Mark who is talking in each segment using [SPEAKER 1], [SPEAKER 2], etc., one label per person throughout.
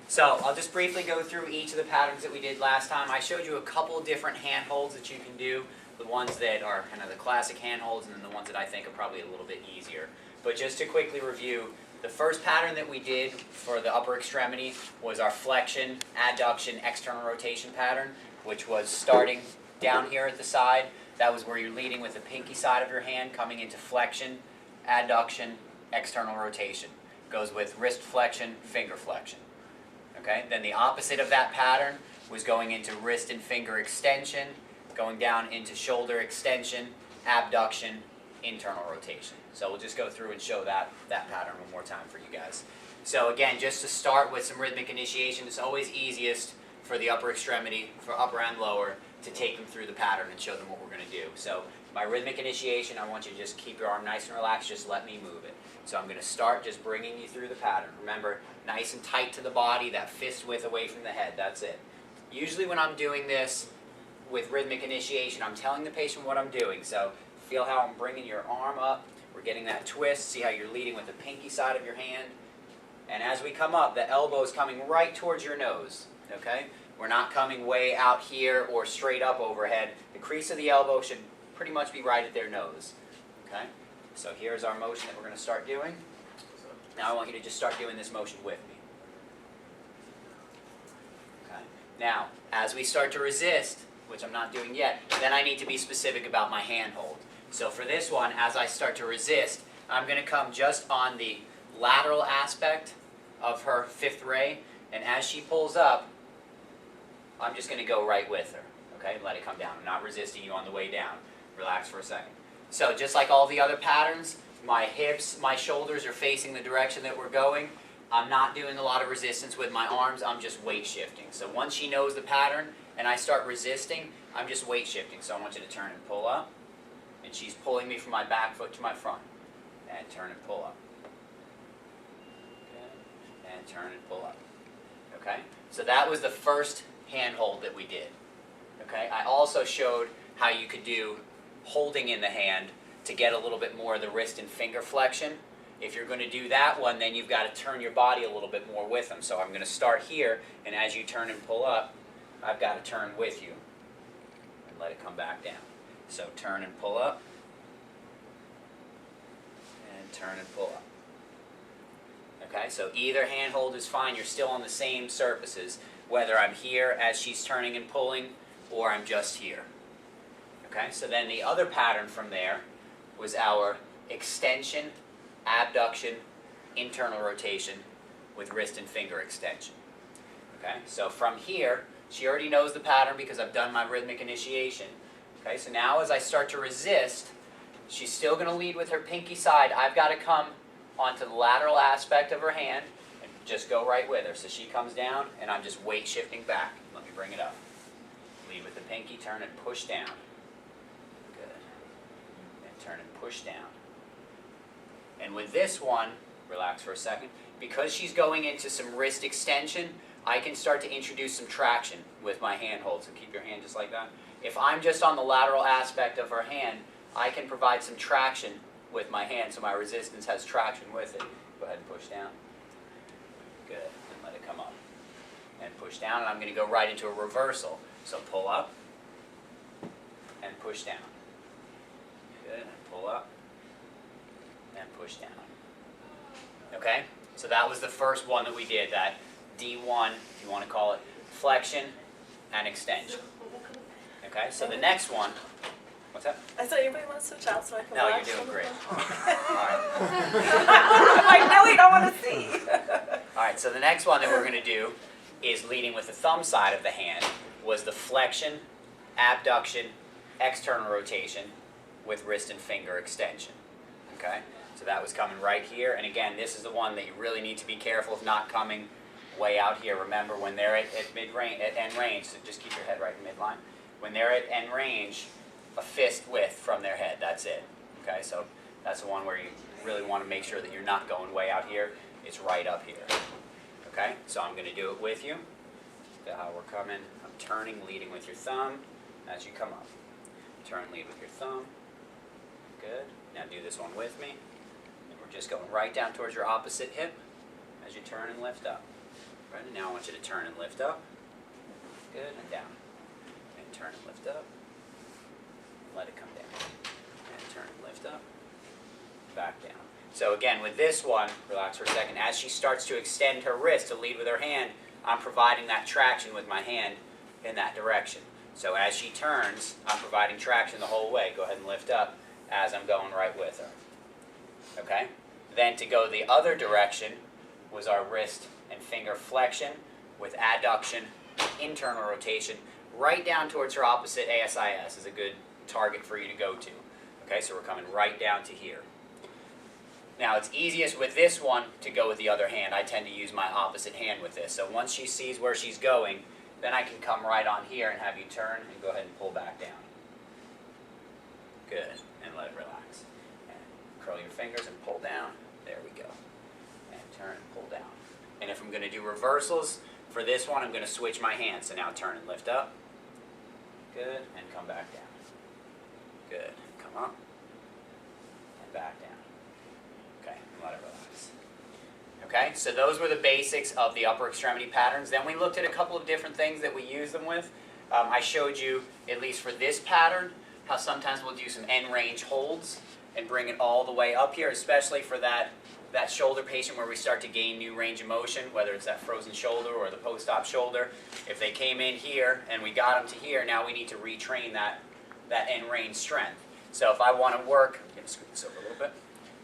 [SPEAKER 1] So I'll just briefly go through each of the patterns that we did last time. I showed you a couple different hand holds that you can do. The ones that are kind of the classic hand holds, and then the ones that I think are probably a little bit easier. But just to quickly review, the first pattern that we did for the upper extremity was our flexion, adduction, external rotation pattern, which was starting down here at the side. That was where you're leading with the pinky side of your hand, coming into flexion, adduction, external rotation. Goes with wrist flexion, finger flexion. Okay? Then the opposite of that pattern was going into wrist and finger extension, going down into shoulder extension, abduction, internal rotation. So we'll just go through and show that pattern one more time for you guys. So again, just to start with some rhythmic initiation, it's always easiest for the upper extremity, for upper and lower, to take them through the pattern and show them what we're going to do. So my rhythmic initiation, I want you to just keep your arm nice and relaxed, just let me move it. So I'm going to start just bringing you through the pattern. Remember, nice and tight to the body, that fist width away from the head, that's it. Usually when I'm doing this with rhythmic initiation, I'm telling the patient what I'm doing. So feel how I'm bringing your arm up, we're getting that twist, see how you're leading with the pinky side of your hand. And as we come up, the elbow is coming right towards your nose, okay? We're not coming way out here or straight up overhead. The crease of the elbow should pretty much be right at their nose, okay? So here's our motion that we're going to start doing. Now I want you to just start doing this motion with me. Okay. Now, as we start to resist, which I'm not doing yet, then I need to be specific about my hand hold. So for this one, as I start to resist, I'm going to come just on the lateral aspect of her fifth ray, and as she pulls up, I'm just going to go right with her. Okay, let it come down. I'm not resisting you on the way down. Relax for a second. So just like all the other patterns, my hips, my shoulders are facing the direction that we're going. I'm not doing a lot of resistance with my arms, I'm just weight shifting. So once she knows the pattern and I start resisting, I'm just weight shifting. So I want you to turn and pull up. And she's pulling me from my back foot to my front. And turn and pull up. Okay. And turn and pull up. Okay? So that was the first hand hold that we did. Okay? I also showed how you could do holding in the hand to get a little bit more of the wrist and finger flexion. If you're going to do that one, then you've got to turn your body a little bit more with them. So I'm going to start here, and as you turn and pull up, I've got to turn with you and let it come back down. So turn and pull up, and turn and pull up. Okay, so either hand hold is fine. You're still on the same surfaces, whether I'm here as she's turning and pulling, or I'm just here. Okay, so then the other pattern from there was our extension, abduction, internal rotation with wrist and finger extension. Okay, so from here, she already knows the pattern because I've done my rhythmic initiation. Okay, so now as I start to resist, she's still going to lead with her pinky side. I've got to come onto the lateral aspect of her hand and just go right with her. So she comes down, and I'm just weight shifting back. Let me bring it up. Lead with the pinky, turn and push down. Good. And turn and push down. And with this one, relax for a second, because she's going into some wrist extension, I can start to introduce some traction with my hand hold. So keep your hand just like that. If I'm just on the lateral aspect of her hand, I can provide some traction with my hand, so my resistance has traction with it. Go ahead and push down. Good. And let it come up. And push down, and I'm going to go right into a reversal. So pull up and push down. Good. And pull up and push down. Okay? So that was the first one that we did, that D1, if you want to call it, flexion and extension. Okay? So the next one, what's that?
[SPEAKER 2] I thought anybody wants to switch out so I can
[SPEAKER 1] No,
[SPEAKER 2] watch.
[SPEAKER 1] you're doing great. All right.
[SPEAKER 2] I'm like, no, we don't want to see.
[SPEAKER 1] All right, so the next one that we're going to do is leading with the thumb side of the hand, was the flexion, abduction, external rotation with wrist and finger extension. Okay? So that was coming right here, and again, this is the one that you really need to be careful of not coming way out here. Remember, when they're at mid-range, at end range, so just keep your head right in midline. When they're at end range, a fist width from their head, that's it. Okay, so that's the one where you really want to make sure that you're not going way out here. It's right up here. Okay, so I'm going to do it with you. That's how we're coming. I'm turning, leading with your thumb as you come up. Turn, lead with your thumb. Good. Now do this one with me. And we're just going right down towards your opposite hip as you turn and lift up. Right, and now I want you to turn and lift up. Good, and down. And turn and lift up. Let it come down. And turn and lift up. Back down. So again, with this one, relax for a second. As she starts to extend her wrist to lead with her hand, I'm providing that traction with my hand in that direction. So as she turns, I'm providing traction the whole way. Go ahead and lift up as I'm going right with her. Okay? Then to go the other direction was our wrist and finger flexion with adduction, internal rotation, right down towards her opposite ASIS is a good target for you to go to. Okay, so we're coming right down to here. Now it's easiest with this one to go with the other hand. I tend to use my opposite hand with this. So once she sees where she's going, then I can come right on here and have you turn and go ahead and pull back down. Good, and let it relax. And curl your fingers and pull down. There we go. And turn and pull down. And if I'm going to do reversals, for this one I'm going to switch my hands. So now turn and lift up. Good, and come back down. Good, come up. And back down. Okay, and let it relax. Okay, so those were the basics of the upper extremity patterns. Then we looked at a couple of different things that we use them with. I showed you, at least for this pattern, how sometimes we'll do some end range holds and bring it all the way up here, especially for that shoulder patient where we start to gain new range of motion, whether it's that frozen shoulder or the post-op shoulder. If they came in here and we got them to here, now we need to retrain that end range strength. So if I want to work, I'm going to scoot this over a little bit,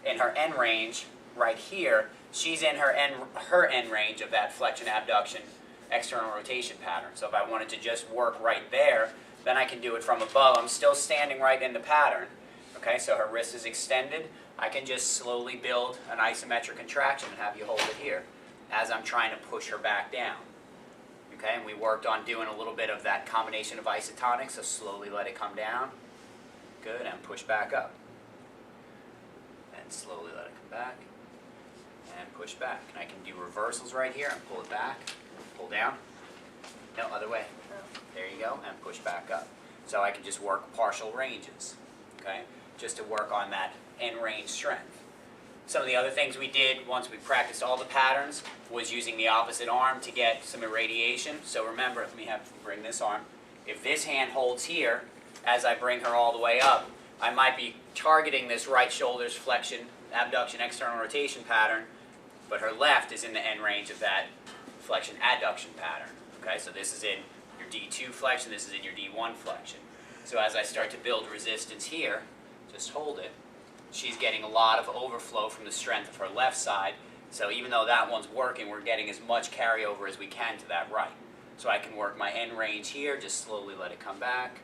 [SPEAKER 1] in her end range right here, she's in her end range of that flexion, abduction, external rotation pattern. So if I wanted to just work right there, then I can do it from above. I'm still standing right in the pattern. Okay, so her wrist is extended. I can just slowly build an isometric contraction and have you hold it here as I'm trying to push her back down. Okay, and we worked on doing a little bit of that combination of isotonics, so slowly let it come down. Good, and push back up. And slowly let it come back. And push back. And I can do reversals right here and pull it back, pull down. No, other way. There you go, and push back up. So I can just work partial ranges, okay, just to work on that end range strength. Some of the other things we did once we practiced all the patterns was using the opposite arm to get some irradiation. So remember, let me bring this arm. If this hand holds here, as I bring her all the way up, I might be targeting this right shoulder's flexion, abduction, external rotation pattern, but her left is in the end range of that flexion, adduction pattern. Okay, so this is in your D2 flexion, this is in your D1 flexion. So as I start to build resistance here, just hold it, she's getting a lot of overflow from the strength of her left side. So even though that one's working, we're getting as much carryover as we can to that right. So I can work my end range here, just slowly let it come back,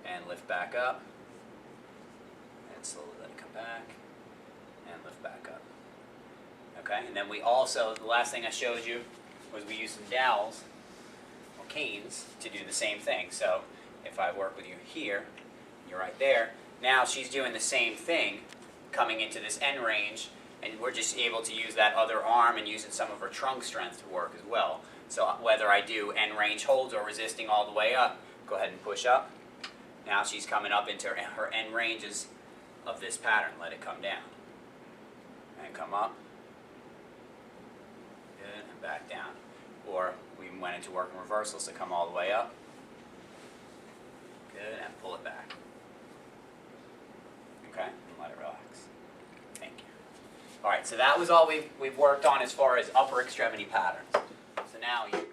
[SPEAKER 1] and lift back up, and slowly let it come back, and lift back up. Okay, and then we also, the last thing I showed you was we used some dowels, or canes, to do the same thing. So if I work with you here, you're right there, now she's doing the same thing, coming into this end range, and we're just able to use that other arm and using some of her trunk strength to work as well. So whether I do end range holds or resisting all the way up, go ahead and push up. Now she's coming up into her end ranges of this pattern. Let it come down. And come up. Good, and back down. Or we went into working reversals to come all the way up. Good, and pull it back. Okay, and let it relax. Thank you. All right, so that was all we've worked on as far as upper extremity patterns. So now you